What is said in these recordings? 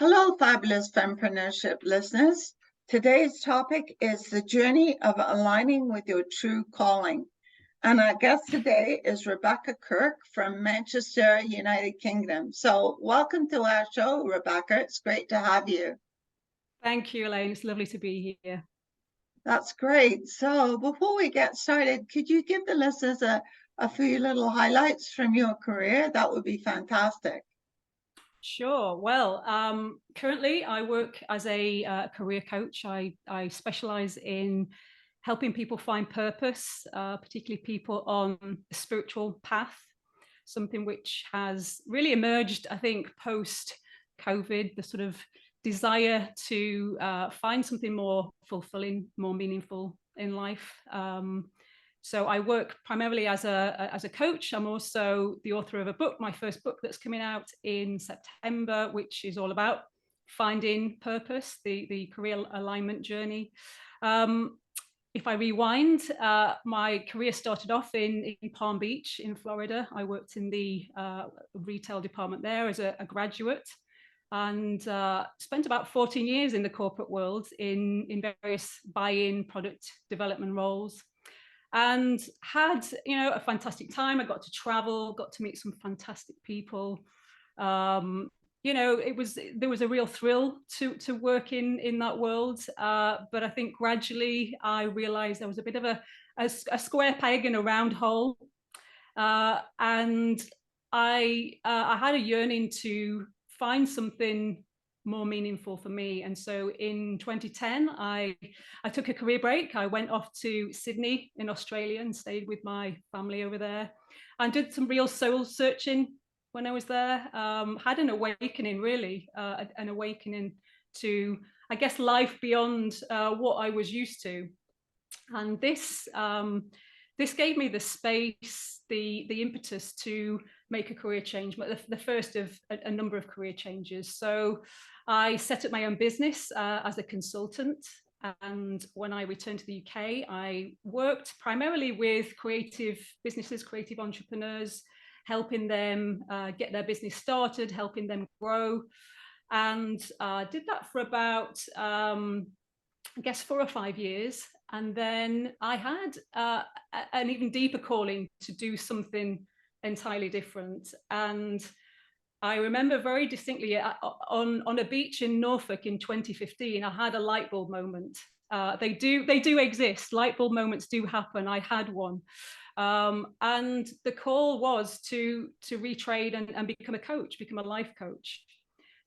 Hello, fabulous fempreneurship listeners. Today's topic is the journey of aligning with your true calling. And our guest today is Rebecca Kirk from Manchester, United Kingdom. So welcome to our show, Rebecca. It's great to have you. Thank you, Elaine. It's lovely to be here. That's great. So before we get started, could you give the listeners a few little highlights from your career? That would be fantastic. Sure. Well, currently I work as a career coach. I specialize in helping people find purpose, particularly people on a spiritual path, something which has really emerged, I think, post-COVID, the sort of desire to find something more fulfilling, more meaningful in life. So I work primarily as a coach. I'm also the author of a book, my first book that's coming out in September, which is all about finding purpose, the career alignment journey. If I rewind, my career started off in Palm Beach in Florida. I worked in the retail department there as a graduate, and spent about 14 years in the corporate world in various buy-in product development roles, and had a fantastic time. I got to travel, got to meet some fantastic people. There was a real thrill to work in that world, but I think gradually I realized there was a bit of a square peg in a round hole, and I had a yearning to find something more meaningful for me. And so in 2010, I took a career break. I went off to Sydney in Australia and stayed with my family over there, and did some real soul searching when I was there. Had an awakening, really, an awakening to, I guess, life beyond what I was used to. And this gave me the space, the impetus to make a career change, the first of a number of career changes. So I set up my own business as a consultant. And when I returned to the UK, I worked primarily with creative businesses, creative entrepreneurs, helping them get their business started, helping them grow. And did that for about, I guess, 4 or 5 years. And then I had an even deeper calling to do something entirely different. And I remember very distinctly on a beach in Norfolk in 2015, I had a light bulb moment. They do exist. Light bulb moments do happen. I had one. And the call was to retrade and become a coach, become a life coach.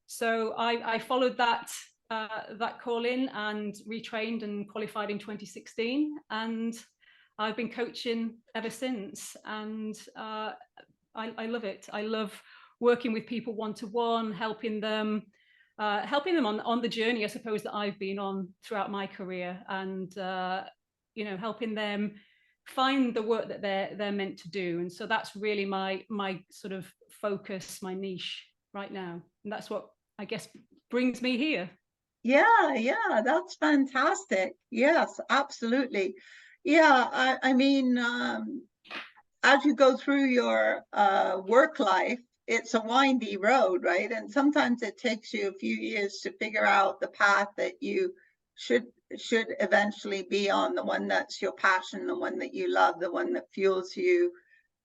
So I followed that call in and retrained and qualified in 2016, and I've been coaching ever since. And I love it. I love working with people one-to-one, helping them on the journey, I suppose, that I've been on throughout my career, and helping them find the work that they're meant to do. And so that's really my sort of focus, my niche right now, and that's what I guess brings me here. Yeah, that's fantastic. Yes, absolutely. Yeah, I mean, as you go through your work life, it's a windy road, right? And sometimes it takes you a few years to figure out the path that you should eventually be on, the one that's your passion, the one that you love, the one that fuels you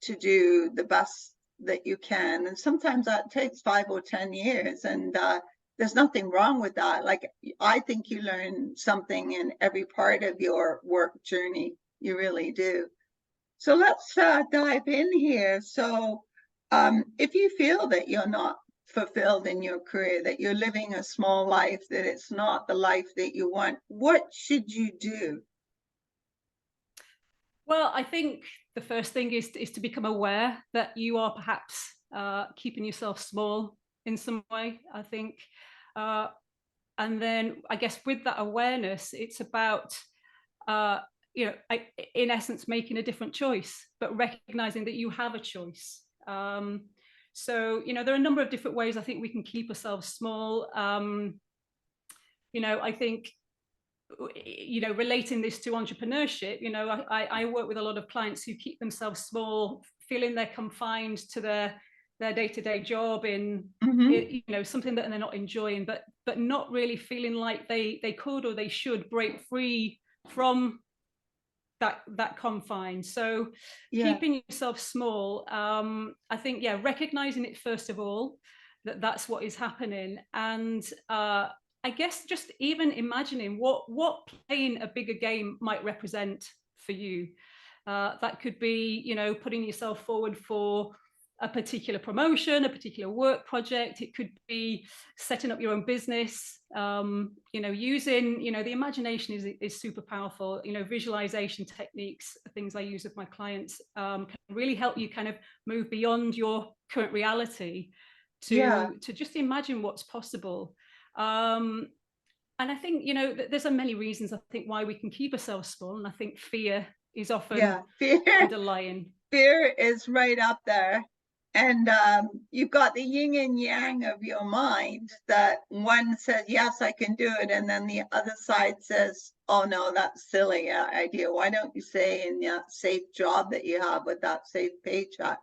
to do the best that you can. And sometimes that takes 5 or 10 years, and there's nothing wrong with that. Like, I think you learn something in every part of your work journey. You really do. So let's dive in here. So if you feel that you're not fulfilled in your career, that you're living a small life, that it's not the life that you want, what should you do? Well, I think the first thing is to become aware that you are perhaps keeping yourself small in some way, I think. And then I guess with that awareness, it's about, in essence, making a different choice, but recognizing that you have a choice. So, there are a number of different ways I think we can keep ourselves small. I think, relating this to entrepreneurship, I work with a lot of clients who keep themselves small, feeling they're confined to their day-to-day job in you know, something that they're not enjoying, but not really feeling like they could or they should break free from that confine. So Yeah. keeping yourself small, I think, yeah, recognizing it first of all, that that's what is happening, and I guess just even imagining what playing a bigger game might represent for you. That could be, you know, putting yourself forward for a particular promotion, a particular work project. It could be setting up your own business. You know, using, you know, the imagination is super powerful. You know, visualization techniques, things I use with my clients, can really help you kind of move beyond your current reality Yeah. to just imagine what's possible. And I think, you know, there's so many reasons, I think, why we can keep ourselves small. And I think fear is often Yeah. Fear. underlying. Fear is right up there. And you've got the yin and yang of your mind, that one says, yes, I can do it. And then the other side says, oh, no, that's silly idea. Why don't you stay in that safe job that you have with that safe paycheck?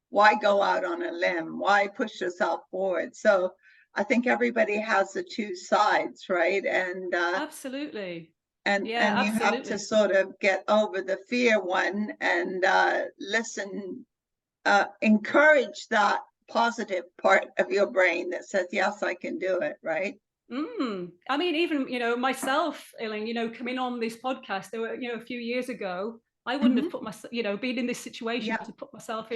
Why go out on a limb? Why push yourself forward? So I think everybody has the two sides, right? Absolutely. And Yeah, you have to absolutely. sort of get over the fear one and listen, encourage that positive part of your brain that says, yes, I can do it, right? I mean, even, you know, myself, Elaine, you know, coming on this podcast, there were, you know, a few years ago, I wouldn't have Hmm. put myself, you know, been in this situation Yeah. to put myself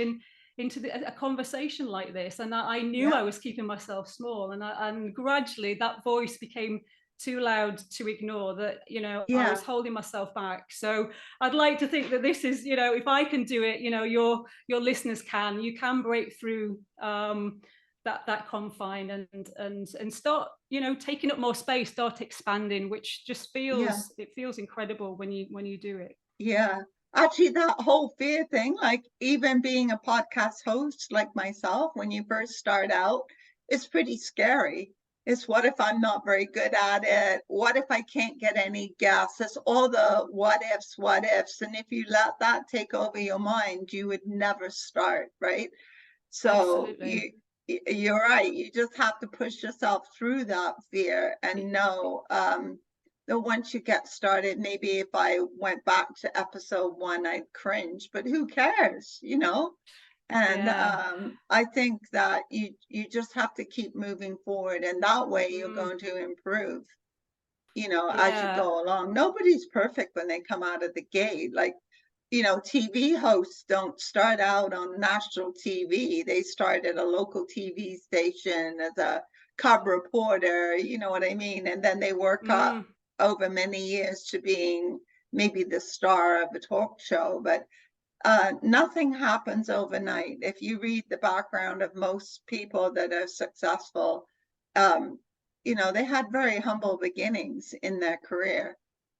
into a conversation like this. And I knew Yeah. I was keeping myself small, and gradually that voice became too loud to ignore, that, you know, I Yeah. was holding myself back. So I'd like to think that this is, you know, if I can do it, you know, your listeners can, you can break through that confine and start, you know, taking up more space, start expanding, which just Yeah. feels incredible when you do it. Yeah. Actually, that whole fear thing, like even being a podcast host like myself, when you first start out, it's pretty scary. It's what if I'm not very good at it? What if I can't get any guests? It's all the what ifs, what ifs. And if you let that take over your mind, you would never start, right? So Absolutely. you're right. You just have to push yourself through that fear and know that once you get started, maybe if I went back to episode one, I'd cringe, but who cares, you know? And Yeah. I think that you just have to keep moving forward, and that way you're Mm, going to improve, you know, as you yeah. go along. Nobody's perfect when they come out of the gate. Like, you know, TV hosts don't start out on national TV. They start at a local TV station as a cub reporter, you know what I mean? And then they work up Mm, over many years to being maybe the star of a talk show. But nothing happens overnight. If you read the background of most people that are successful, um, you know, they had very humble beginnings in their career.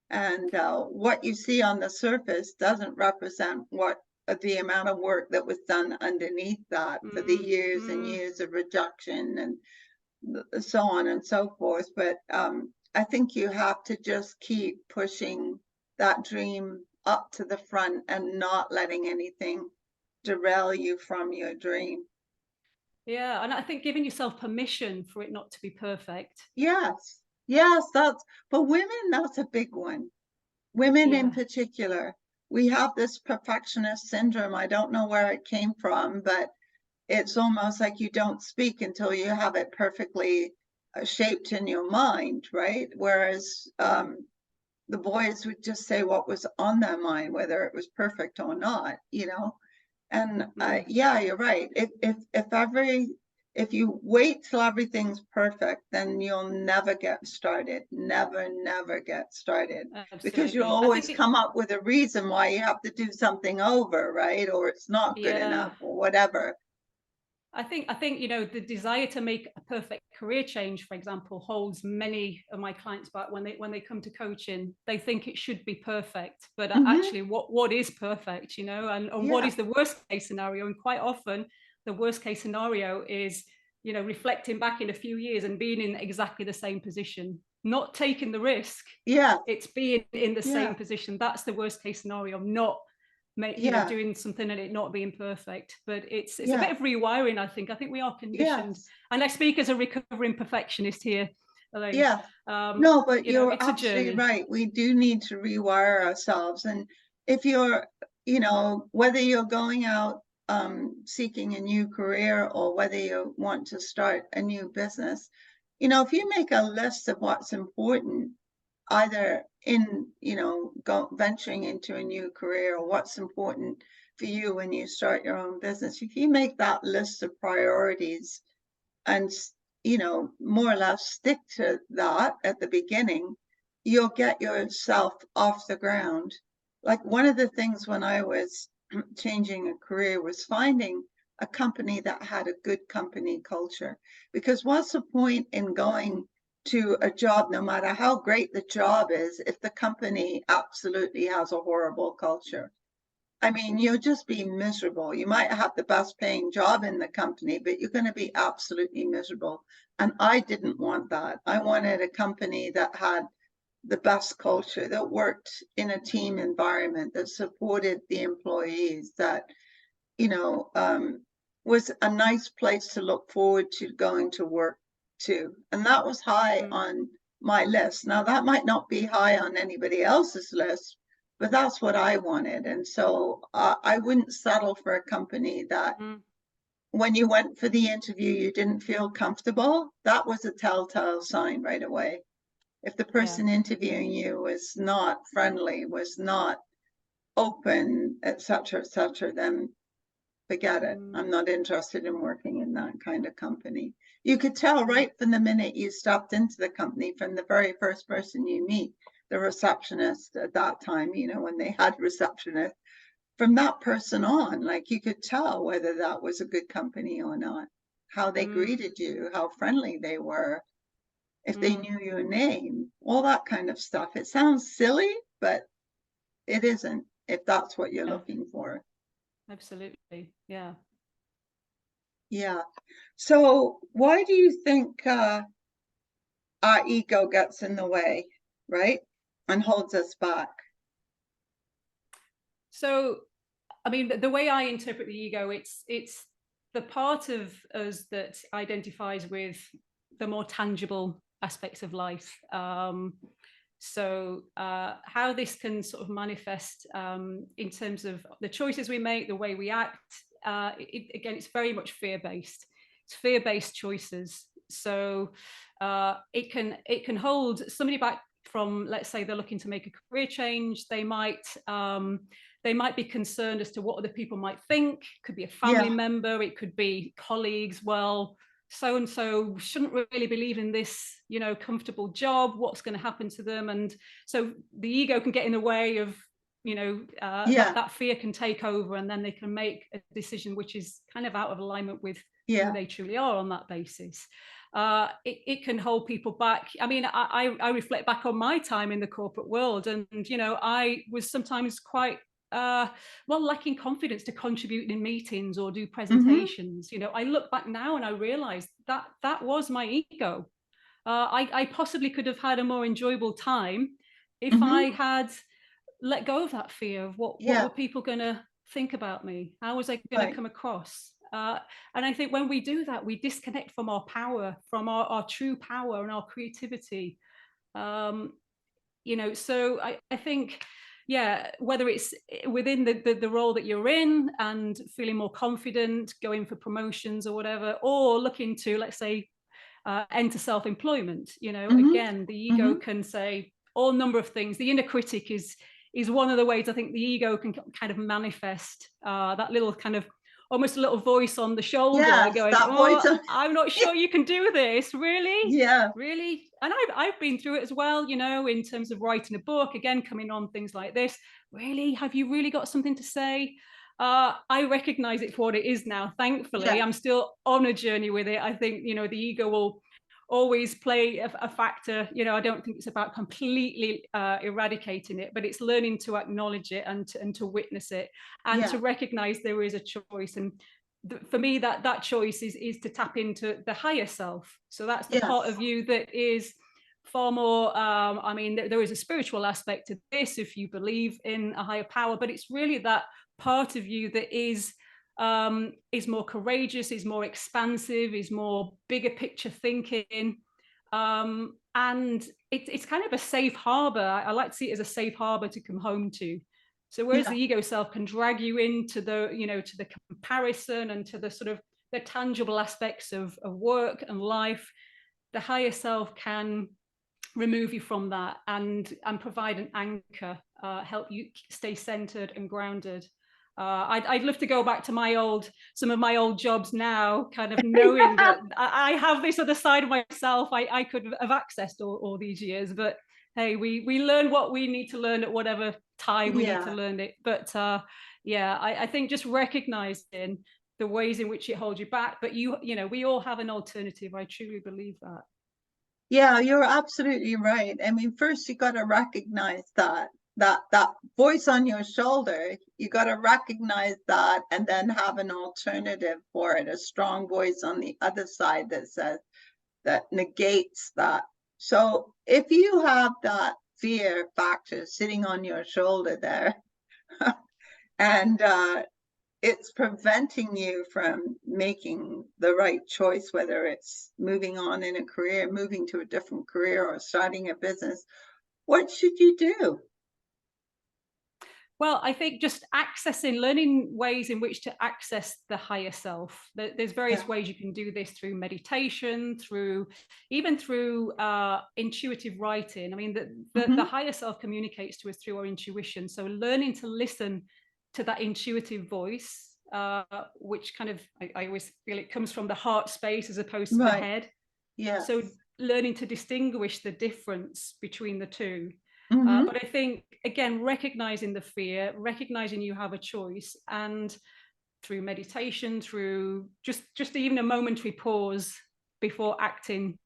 And what you see on the surface doesn't represent what the amount of work that was done underneath that for the mm, years and mm. years of rejection and so on and so forth. But I think you have to just keep pushing that dream up to the front and not letting anything derail you from your dream. Yeah, and I think giving yourself permission for it not to be perfect. Yes, yes, that's for women, that's a big one. Women in Yeah. particular, we have this perfectionist syndrome. I don't know where it came from, but it's almost like you don't speak until you have it perfectly shaped in your mind, right? Whereas the boys would just say what was on their mind, whether it was perfect or not, you know. And Mm. yeah, you're right. If you wait till everything's perfect, then you'll never get started. Never, never get started. Because you'll Absolutely. I always think it, come up with a reason why you have to do something over, right? Or it's not good yeah. enough or whatever. I think, you know, the desire to make a perfect career change, for example, holds many of my clients back when they come to coaching. They think it should be perfect, but Hmm. actually, what is perfect, you know, and what Yeah. is the worst case scenario? And quite often, the worst case scenario is, you know, reflecting back in a few years and being in exactly the same position, not taking the risk. Yeah. It's being in the Yeah. same position. That's the worst case scenario, not Yeah. doing something and it not being perfect. But it's a Yeah. bit of rewiring, I think. I think we are conditioned, Yes. and I speak as a recovering perfectionist here, Elaine. Yeah. No, but you're It's a absolutely journey. right. We do need to rewire ourselves. And if you're, whether you're going out seeking a new career or whether you want to start a new business, if you make a list of what's important, either in, venturing into a new career or what's important for you when you start your own business, if you make that list of priorities and more or less stick to that at the beginning, you'll get yourself off the ground. Like one of the things when I was changing a career was finding a company that had a good company culture. Because what's the point in going to a job, no matter how great the job is, if the company absolutely has a horrible culture? I mean, you'll just be miserable. You might have the best paying job in the company, but you're going to be absolutely miserable. And I didn't want that. I wanted a company that had the best culture, that worked in a team environment, that supported the employees, that, you know, um, was a nice place to look forward to going to work to. And that was high Mm, on my list. Now, that might not be high on anybody else's list, but that's what I wanted. And so I wouldn't settle for a company that mm, when you went for the interview, you didn't feel comfortable. That was a telltale sign right away. If the yeah. person interviewing you was not friendly, was not open, etc., then forget it. Mm, I'm not interested in working in that kind of company. You could tell mm, right from the minute you stepped into the company, from the very first person you meet, the receptionist at that time, when they had receptionists, from that person on, like you could tell whether that was a good company or not, how they mm, greeted you, how friendly they were, if they mm, knew your name, all that kind of stuff. It sounds silly, but it isn't if that's what you're yeah, looking for. absolutely. Yeah. Yeah. So why do you think our ego gets in the way, right? And holds us back? So, I mean, the way I interpret the ego, it's the part of us that identifies with the more tangible aspects of life. How this can sort of manifest in terms of the choices we make, the way we act. Again, it's very much fear-based. It's fear-based choices. So it can hold somebody back from, let's say, they're looking to make a career change. They might be concerned as to what other people might think. Could be a family Yeah. member, it could be colleagues. Well, so and so shouldn't really be leaving this, comfortable job. What's going to happen to them? And so the ego can get in the way of, Yeah. that fear can take over, and then they can make a decision which is kind of out of alignment with who Yeah. they truly are on that basis. It can hold people back. I mean, I reflect back on my time in the corporate world, and I was sometimes quite lacking confidence to contribute in meetings or do Mm-hmm. presentations. I look back now and I realized that that was my ego. I possibly could have had a more enjoyable time if I Mm-hmm. had let go of that fear of what Yeah. were people going to think about me? How was I going to Right. come across? And I think when we do that, we disconnect from our power, from our true power and our creativity. Um, so I think, yeah, whether it's within the role that you're in and feeling more confident, going for promotions or whatever, or looking to, let's say, enter self-employment, Mm-hmm. again, the ego Mm-hmm. can say all number of things. The inner critic is one of the ways I think the ego can kind of manifest, that little kind of almost a little voice on the shoulder Yes, going, that voice oh, of I'm not sure you can do this, really. yeah. Really. And I've been through it as well, in terms of writing a book, again, coming on things like this. Really, have you really got something to say? I recognize it for what it is now. Thankfully, Yeah. I'm still on a journey with it. I think, the ego will always play a factor. I don't think it's about completely eradicating it, but it's learning to acknowledge it and to witness it and Yeah. to recognize there is a choice. And for me, that choice is to tap into the higher self. So that's the part Yes. of you that is far more, I mean, there is a spiritual aspect to this if you believe in a higher power, but it's really that part of you that is more courageous, is more expansive, is more bigger picture thinking. And it's kind of a safe harbor. I like to see it as a safe harbor to come home to. So whereas Yeah. the ego self can drag you into the, to the comparison and to the sort of the tangible aspects of work and life, the higher self can remove you from that and provide an anchor, help you stay centered and grounded. I'd love to go back to some of my old jobs now, kind of knowing that I have this other side of myself I could have accessed all these years. But hey, we learn what we need to learn at whatever time we need to Yeah. learn it. But yeah, I think just recognizing the ways in which it holds you back. But we all have an alternative. I truly believe that. Yeah, you're absolutely right. I mean, first you got to recognize that voice on your shoulder. You got to recognize that, and then have an alternative for it, a strong voice on the other side that says, that negates that. So if you have that fear factor sitting on your shoulder there, and it's preventing you from making the right choice, whether it's moving on in a career, moving to a different career, or starting a business, what should you do? Well, I think just learning ways in which to access the higher self. There's Yeah. various ways you can do this through meditation, even through intuitive writing. I mean, the higher self communicates to us through our intuition. So learning to listen to that intuitive voice, which kind of, I always feel it comes from the heart space as opposed to the Right. head. Yes. So learning to distinguish the difference between the two. Mm-hmm. But I think, again, recognizing the fear, recognizing you have a choice, and through meditation, through just even a momentary pause before acting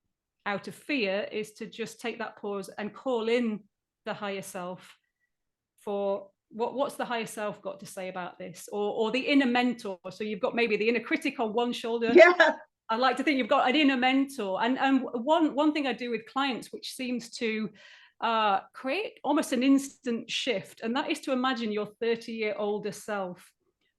out of fear, is to just take that pause and call in the higher self for what's the higher self got to say about this, or the inner mentor. So you've got maybe the inner critic on one shoulder. Yeah. I like to think you've got an inner mentor. And one thing I do with clients, which seems to create almost an instant shift, and that is to imagine your 30-year older self.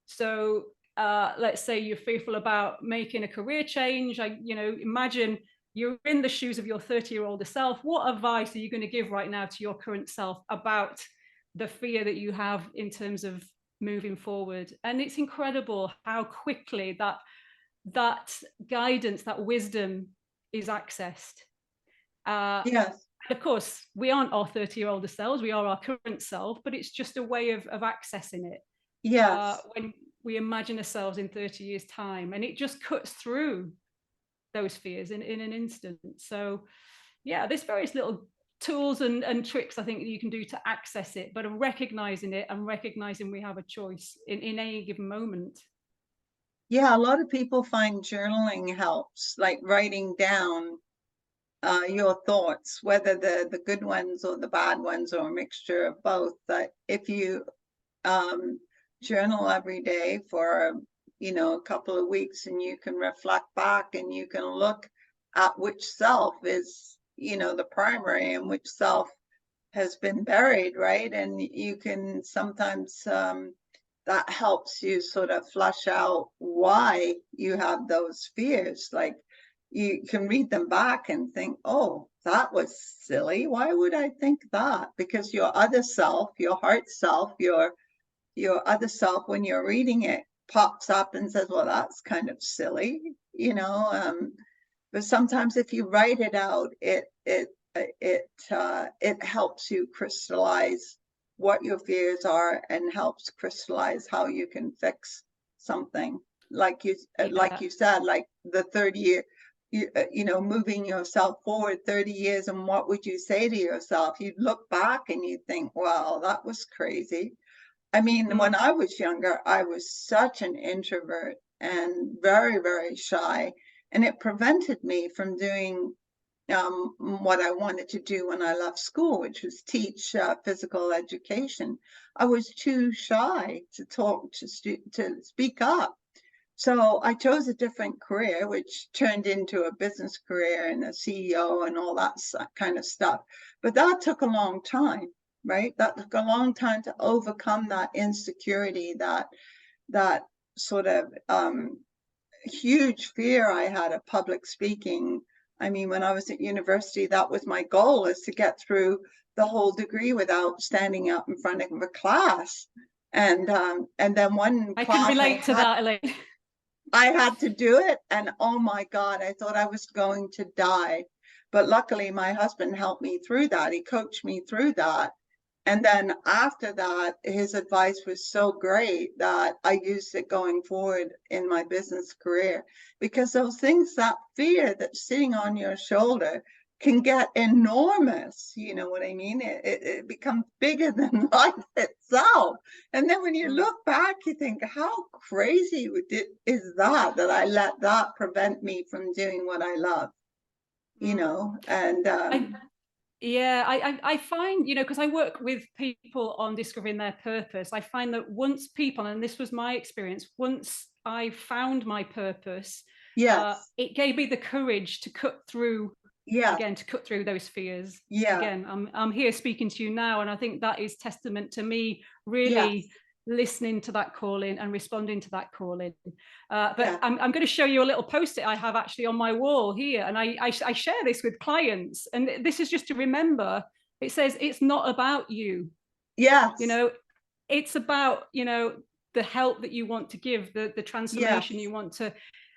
So let's say you're fearful about making a career change. Imagine you're in the shoes of your 30-year older self. What advice are you going to give right now to your current self about the fear that you have in terms of moving forward? And it's incredible how quickly that guidance, that wisdom is accessed. Yes. Of course, we aren't our 30-year-older selves, we are our current self, but it's just a way of accessing it Yes. when we imagine ourselves in 30 years' time. And it just cuts through those fears in an instant. So, yeah, there's various little tools and tricks I think that you can do to access it, but recognizing it and recognizing we have a choice in any given moment. Yeah, a lot of people find journaling helps, like writing down your thoughts, whether the good ones or the bad ones or a mixture of both. That if you um, journal every day for a couple of weeks, and you can reflect back and you can look at which self is the primary and which self has been buried, right? And you can sometimes that helps you sort of flush out why you have those fears. Like, you can read them back and think, oh, that was silly. Why would I think that? Because your other self, your heart self, your other self, when you're reading it, pops up and says, well, that's kind of silly. But sometimes if you write it out, it helps you crystallize what your fears are, and helps crystallize how you can fix something. Like you Yeah. said, like the 30 year, moving yourself forward 30 years, and what would you say to yourself? You'd look back and you think, wow, that was crazy. I mean, when I was younger, I was such an introvert and very, very shy, and it prevented me from doing what I wanted to do when I left school, which was teach physical education. I was too shy to talk, to speak up. So I chose a different career, which turned into a business career and a CEO and all that kind of stuff. But that took a long time, right? That took a long time to overcome that insecurity, that sort of huge fear I had of public speaking. I mean, when I was at university, that was my goal, is to get through the whole degree without standing up in front of a class. And then one I can class relate to that, Elaine. I had to do it, and oh my God, I thought I was going to die. But luckily, my husband helped me through that. He coached me through that. And then after that, his advice was so great that I used it going forward in my business career. Because those things, that fear that's sitting on your shoulder can get enormous. You know what I mean? It becomes bigger than life itself. And then when you look back, you think, how crazy is that I let that prevent me from doing what I love, you know? And I find, because I work with people on discovering their purpose, I find that once people, and this was my experience, once I found my purpose, yes, it gave me the courage to cut through, yes, again, to cut through those fears. yeah, Again, I'm here speaking to you now, and I think that is testament to me yes, really listening to that calling and responding to that calling. But yeah. I'm going to show you a little post-it I have actually on my wall here, and I share this with clients, and this is just to remember. It says it's not about you. You Yes, know, it's about the help that you want to give, the yes, transformation you want to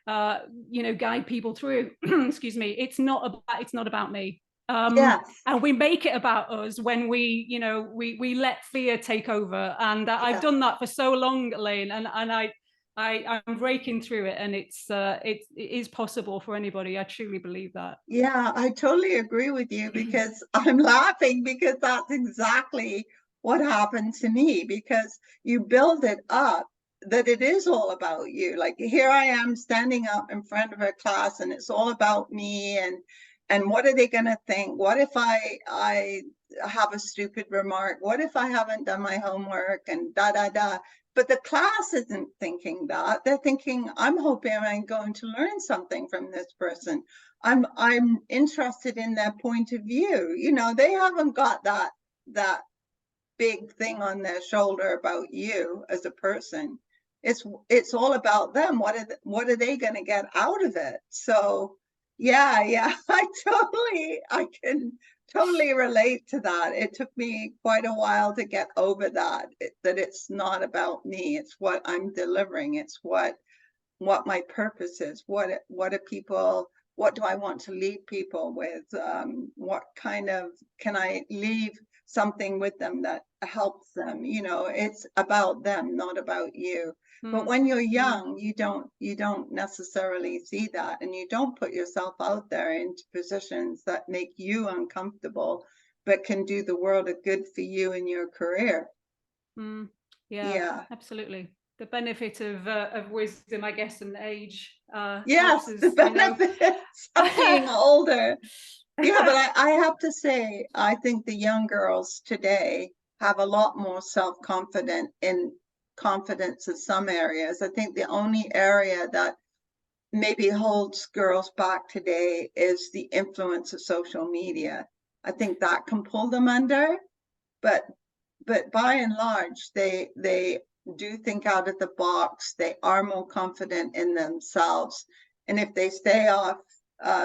guide people through. Excuse me. It's not about me. yes, And we make it about us when we let fear take over. And I've yes. done that for so long, Elaine, and I'm breaking through it, and it is possible for anybody. I truly believe that. Yeah, I totally agree with you, because I'm laughing because that's exactly what happened to me, because you build it up that it is all about you. Like, here I am standing up in front of a class and it's all about me, and what are they going to think? What if I have a stupid remark? What if I haven't done my homework, and da da da. But the class isn't thinking that. They're thinking, I'm hoping I'm going to learn something from this person. I'm interested in their point of view. You know, they haven't got that big thing on their shoulder about you as a person. It's all about them. What are they going to get out of it? So yeah, I can totally relate to that. It took me quite a while to get over that, that it's not about me. It's what I'm delivering. It's what my purpose is. What are people, what do I want to leave people with? What kind of, can I leave something with them that helps them? You know, it's about them, not about you. But Mm, when you're mm, young, you don't necessarily see that, and you don't put yourself out there into positions that make you uncomfortable, but can do the world a good for you in your career. mm. Yeah, Yeah. absolutely. The benefit of wisdom, I guess, and age helps Yes, the us, benefits of being older. Yeah, but I have to say, I think the young girls today have a lot more self-confident in confidence in some areas. I think the only area that maybe holds girls back today is the influence of social media. I think that can pull them under, but by and large, they do think out of the box. They are more confident in themselves, and if they stay off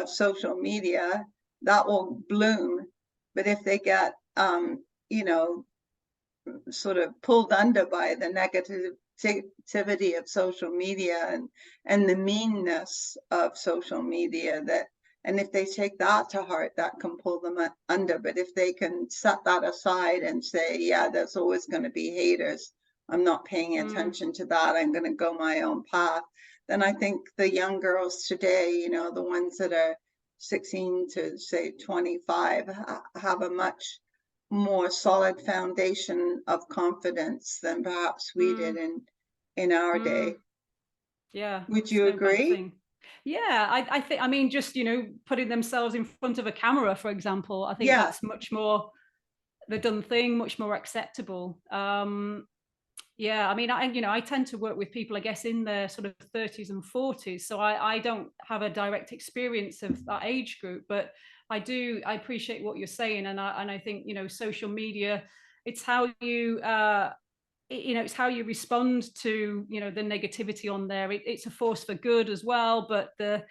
social media, that will bloom. But if they get you know, sort of pulled under by the negativity of social media, and the meanness of social media, that, and if they take that to heart, that can pull them under. But if they can set that aside and say, yeah, there's always going to be haters, I'm not paying Mm, attention to that, I'm going to go my own path, then I think the young girls today, you know, the ones that are 16 to say 25, have a much more solid foundation of confidence than perhaps we did mm, in our mm. day. Yeah, Would it's you no bad agree? thing. Yeah, I think, I mean, just, putting themselves in front of a camera, for example, I think Yeah, that's much more the done thing, much more acceptable. Yeah, I mean, I tend to work with people, I guess, in their sort of 30s and 40s. So I don't have a direct experience of that age group, but I appreciate what you're saying. And I think, social media It's how you it's how you respond to the negativity on there. It's a force for good as well, but the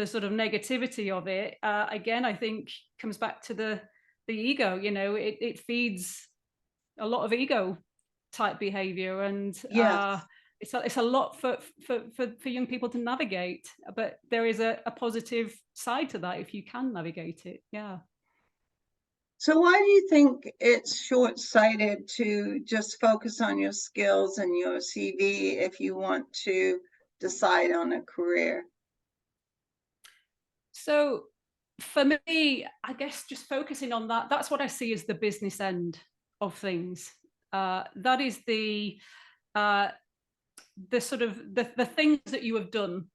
sort of negativity of it, again, I think comes back to the ego. It feeds a lot of ego type behavior, and Yes. it's a lot for young people to navigate, but there is a positive side to that if you can navigate it. Yeah. So why do you think it's short-sighted to just focus on your skills and your CV if you want to decide on a career? So for me, I guess just focusing on that's what I see as the business end of things. That is uh, the sort of the things that you have done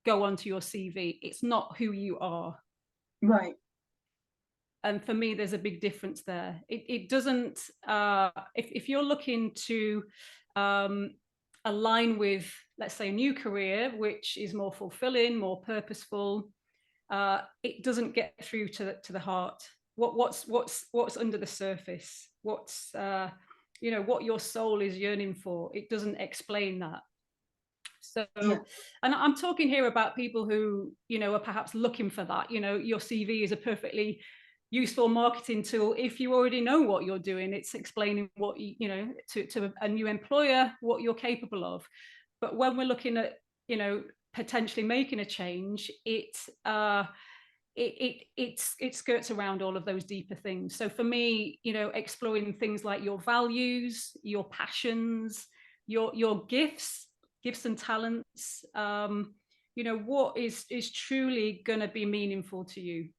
go onto your CV. It's not who you are. Right. And for me, there's a big difference there. It doesn't, if you're looking to align with, let's say, a new career, which is more fulfilling, more purposeful, it doesn't get through to the heart. What's under the surface? What's what your soul is yearning for? It doesn't explain that. So, Yeah. and I'm talking here about people who are perhaps looking for that. Your CV is a perfectly useful marketing tool if you already know what you're doing. It's explaining what to a new employer what you're capable of. But when we're looking at potentially making a change, it skirts around all of those deeper things. So for me, exploring things like your values, your passions, your gifts and talents, what is truly going to be meaningful to you.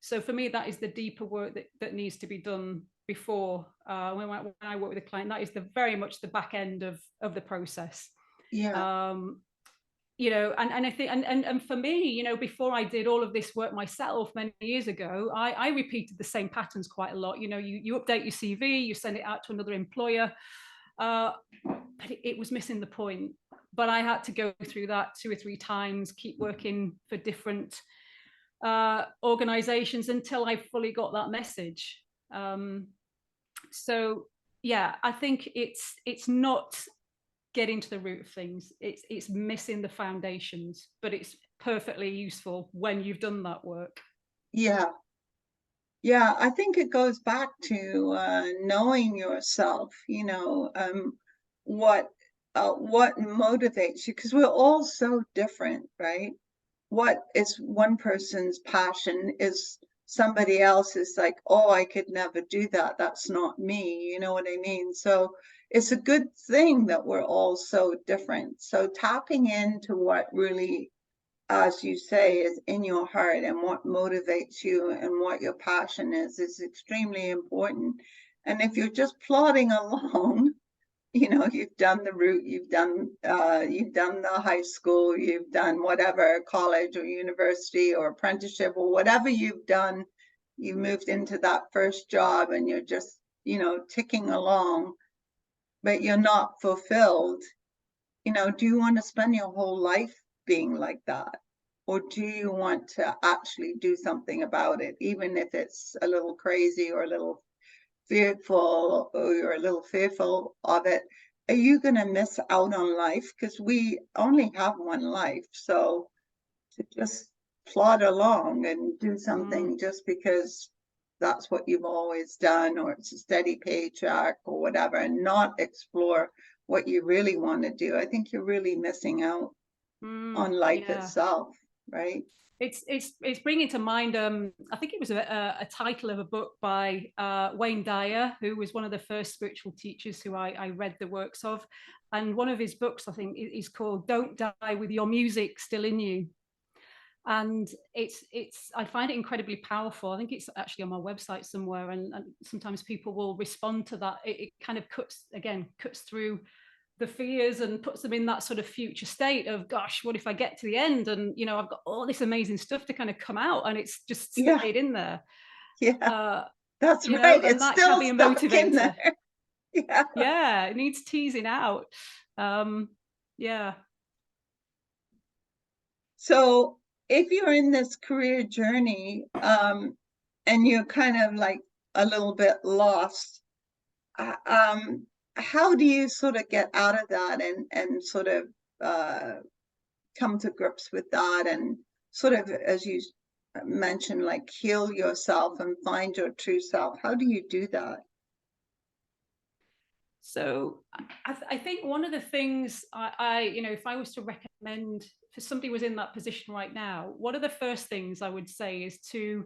So for me, that is the deeper work that needs to be done before, when I work with a client. That is very much the back end of the process. Yeah. And I think, and for me, before I did all of this work myself many years ago, I repeated the same patterns quite a lot. You update your CV, you send it out to another employer, but it was missing the point. But I had to go through that 2 or 3 times, keep working for different organizations until I fully got that message. So yeah, I think it's not getting to the root of things. It's missing the foundations, but it's perfectly useful when you've done that work. Yeah. Yeah, I think it goes back to knowing yourself, what motivates you, because we're all so different, right? What is one person's passion is somebody else's like, oh, I could never do that. That's not me. You know what I mean? So it's a good thing that we're all so different. So tapping into what really, as you say, is in your heart and what motivates you and what your passion is extremely important. And if you're just plodding along, you've done the route, you've done the high school, you've done whatever, college or university or apprenticeship or whatever you've done, you moved into that first job and you're just, ticking along, but you're not fulfilled. Do you want to spend your whole life being like that? Or do you want to actually do something about it, even if it's a little crazy or a little fearful, or you're a little fearful of it? Are you going to miss out on life? Because we only have one life. So to just plod along and do something just because that's what you've always done, or it's a steady paycheck or whatever, and not explore what you really want to do, I think you're really missing out on life Yeah. itself, right? It's bringing to mind, I think it was a title of a book by Wayne Dyer, who was one of the first spiritual teachers who I read the works of. And one of his books, I think, is called Don't Die with Your Music Still in You. And I find it incredibly powerful. I think it's actually on my website somewhere, and sometimes people will respond to that. It kind of cuts through the fears and puts them in that sort of future state of, gosh, what if I get to the end and I've got all this amazing stuff to kind of come out and it's just Yeah, stayed in there. yeah, that's right. And It's that can still be a stuck in motivator. there. Yeah. Yeah, it needs teasing out. Yeah. So if you're in this career journey, and you're kind of like a little bit lost, how do you sort of get out of that and sort of come to grips with that and sort of, as you mentioned, like heal yourself and find your true self? How do you do that? So I think one of the things you know, if I was to recommend for somebody who was in that position right now, one of the first things I would say is to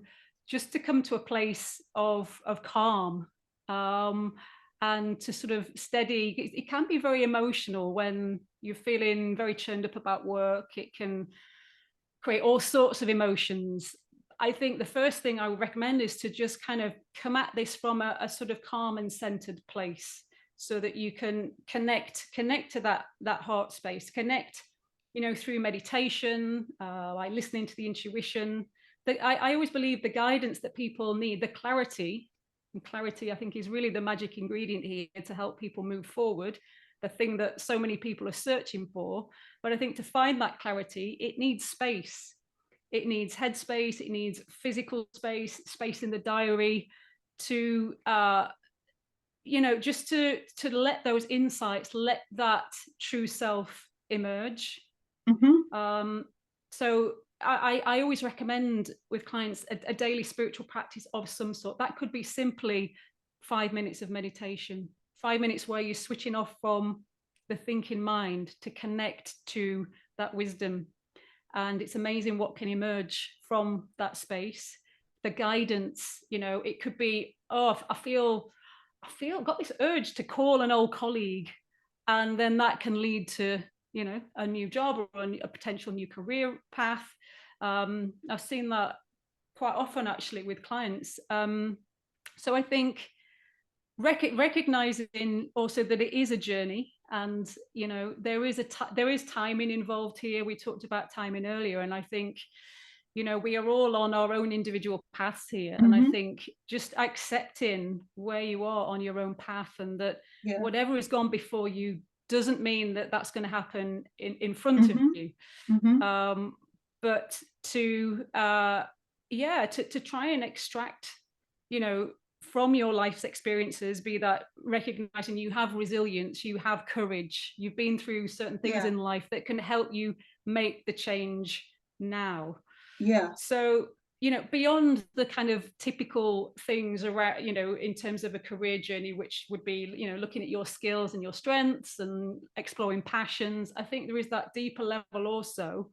just to come to a place of calm, um, and to sort of steady. It can be very emotional when you're feeling very churned up about work. It can create all sorts of emotions. I think the first thing I would recommend is to just kind of come at this from a sort of calm and centered place, so that you can connect to that heart space, connect, you know, through meditation, like listening to the intuition. I always believe the guidance that people need, the clarity, and clarity I think is really the magic ingredient here to help people move forward, the thing that so many people are searching for. But I think to find that clarity, it needs space. It needs headspace, it needs physical space, space in the diary to you know, just to let those insights, let that true self emerge. Mm-hmm. So I always recommend with clients a daily spiritual practice of some sort. That could be simply 5 minutes of meditation, 5 minutes where you're switching off from the thinking mind to connect to that wisdom. And it's amazing what can emerge from that space. The guidance, you know, it could be, oh, I feel got this urge to call an old colleague, and then that can lead to, you know, a new job or a potential new career path. I've seen that quite often actually with clients. So I think recognizing also that it is a journey, and you know, there is timing involved here. We talked about timing earlier, and I think, you know, we are all on our own individual paths here. And I Mm-hmm. think just accepting where you are on your own path, and that Yeah. whatever has gone before you doesn't mean that that's going to happen in front of Mm-hmm. you. Mm-hmm. But to yeah, to try and extract, you know, from your life's experiences, be that recognizing you have resilience, you have courage, you've been through certain things Yeah. in life that can help you make the change now. Yeah. So, you know, beyond the kind of typical things around, you know, in terms of a career journey, which would be, you know, looking at your skills and your strengths and exploring passions, I think there is that deeper level also,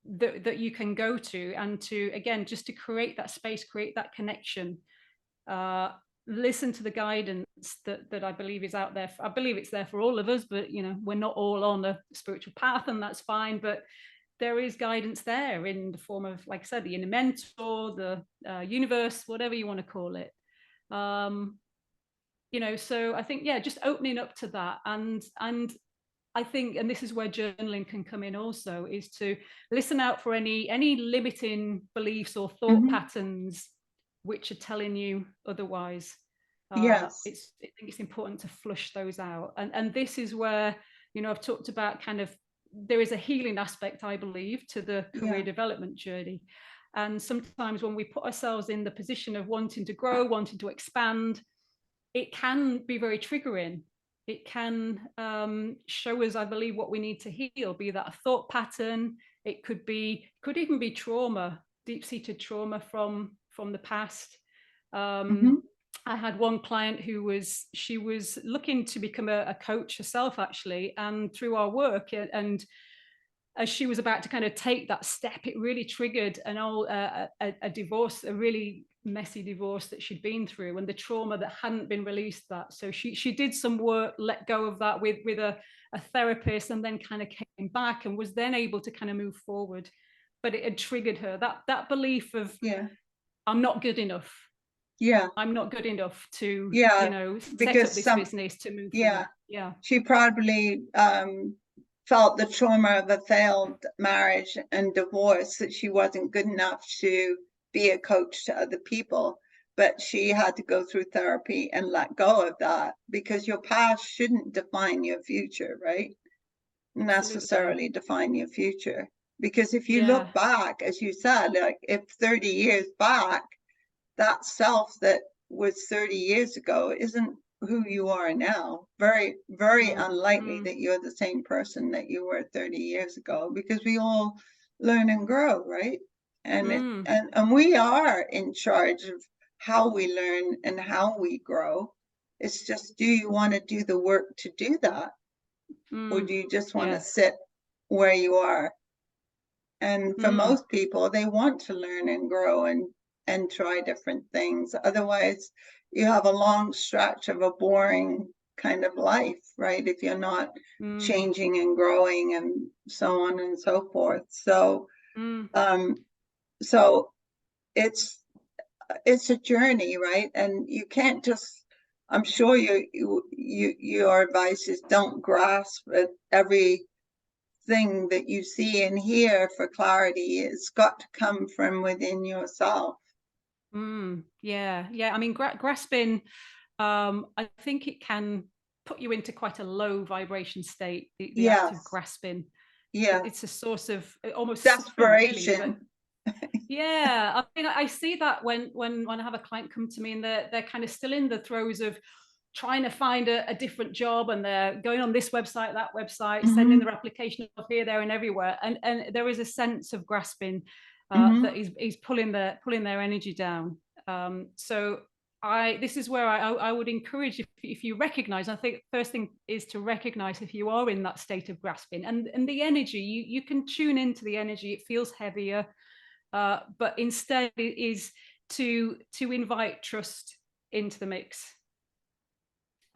that you can go to, and to, again, just to create that space, create that connection, uh, listen to the guidance that I believe is out there. I believe it's there for all of us, but you know, we're not all on a spiritual path, and that's fine. But there is guidance there in the form of, like I said, the inner mentor, the universe, whatever you want to call it. You know, so I think, yeah, just opening up to that, and I think, and this is where journaling can come in also, is to listen out for any limiting beliefs or thought Mm-hmm. patterns which are telling you otherwise. Yes. I think it's important to flush those out. And this is where, you know, I've talked about kind of, there is a healing aspect, I believe, to the career Yeah. development journey. And sometimes when we put ourselves in the position of wanting to grow, wanting to expand, it can be very triggering. It can show us, I believe, what we need to heal, be that a thought pattern. It could even be trauma, deep-seated trauma from the past. Mm-hmm. I had one client she was looking to become a coach herself, actually, and through our work, and as she was about to kind of take that step, it really triggered a divorce, a really messy divorce that she'd been through, and the trauma that hadn't been released. That so she did some work, let go of that with a therapist, and then kind of came back and was then able to kind of move forward. But it had triggered her, that belief of, Yeah. I'm not good enough. Yeah. I'm not good enough to, you Yeah. know, set up Because this business to move yeah, forward. Yeah, she probably felt the trauma of a failed marriage and divorce, that she wasn't good enough to be a coach to other people. But she had to go through therapy and let go of that, because your past shouldn't define your future, right? absolutely. Necessarily define your future. Because if you Yeah, look back, as you said, like if 30 years back, that self that was 30 years ago isn't who you are now. Very, very Mm, unlikely mm, that you're the same person that you were 30 years ago, because we all learn and grow, right? mm, And we are in charge of how we learn and how we grow. It's just, do you want to do the work to do that? Or mm. do you just want to Yeah. sit where you are? And for Mm, most people, they want to learn and grow and try different things. Otherwise, you have a long stretch of a boring kind of life, right? If you're not mm, changing and growing and so on and so forth. So, mm, um, so it's it's a journey, right? And you can't just. I'm sure your advice is don't grasp at every thing that you see and hear for clarity. It's got to come from within yourself. mm. Yeah. Yeah. I mean, grasping, I think it can put you into quite a low vibration state, the act of Yes, grasping. yes. It's a source of almost suffering, really. But Desperation. yeah, I mean, I see that when I have a client come to me and they're kind of still in the throes of trying to find a different job, and they're going on this website, that website, sending their Hmm. application off here, there, and everywhere, and there is a sense of grasping that Hmm. is pulling their energy down. So this is where I would encourage, if you recognize, I think first thing is to recognize if you are in that state of grasping, and the energy, you can tune into the energy. It feels heavier, but instead it is to invite trust into the mix.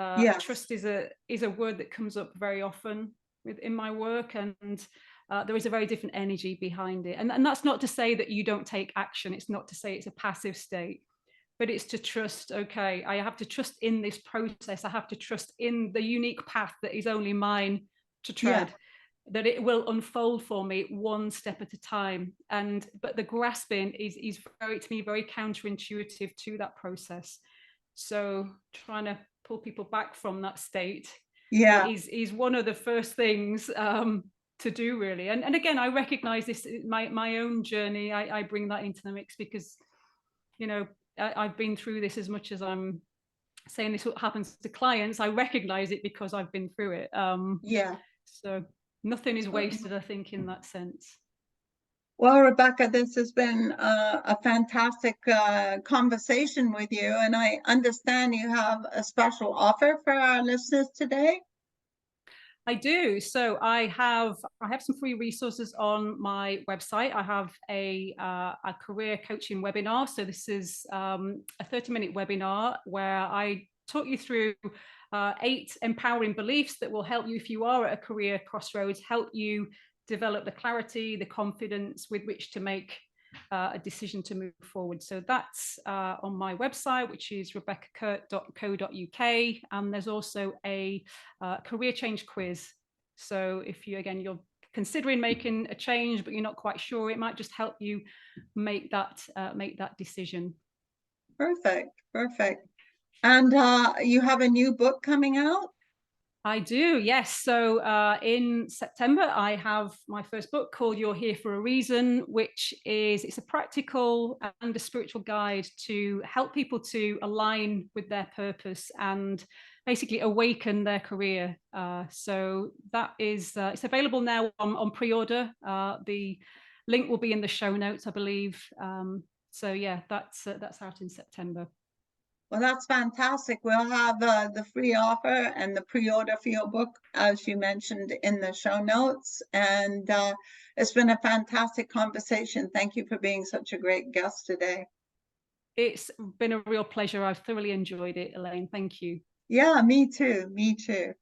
Yes. Trust is a word that comes up very often in my work, and there is a very different energy behind it. And that's not to say that you don't take action. It's not to say it's a passive state, but it's to trust. Okay, I have to trust in this process. I have to trust in the unique path that is only mine to Yeah. tread, that it will unfold for me one step at a time. And but the grasping is very, to me, very counterintuitive to that process. So trying to pull people back from that state Yeah. is one of the first things to do, really. And again, I recognize this, my own journey. I bring that into the mix because, you know, I've been through this. As much as I'm saying this what happens to clients, I recognize it because I've been through it. Yeah. So nothing is Totally. wasted, I think, in that sense. Well, Rebecca, this has been a fantastic conversation with you, and I understand you have a special offer for our listeners today. I do. So I have some free resources on my website. I have a career coaching webinar. So this is a 30-minute webinar where I talk you through 8 empowering beliefs that will help you if you are at a career crossroads, help you develop the clarity, the confidence with which to make a decision to move forward. So that's on my website, which is rebeccakurt.co.uk. And there's also a career change quiz. So if you're considering making a change, but you're not quite sure, it might just help you make that decision. Perfect. Perfect. And you have a new book coming out? I do, yes. So in September, I have my first book called You're Here for a Reason, which it's a practical and a spiritual guide to help people to align with their purpose and basically awaken their career. So that is, it's available now on pre-order. The link will be in the show notes, I believe. So yeah, that's out in September. Well, that's fantastic. We'll have the free offer and the pre-order for your book, as you mentioned, in the show notes. And it's been a fantastic conversation. Thank you for being such a great guest today. It's been a real pleasure. I've thoroughly enjoyed it, Elaine. Thank you. Yeah, me too. Me too.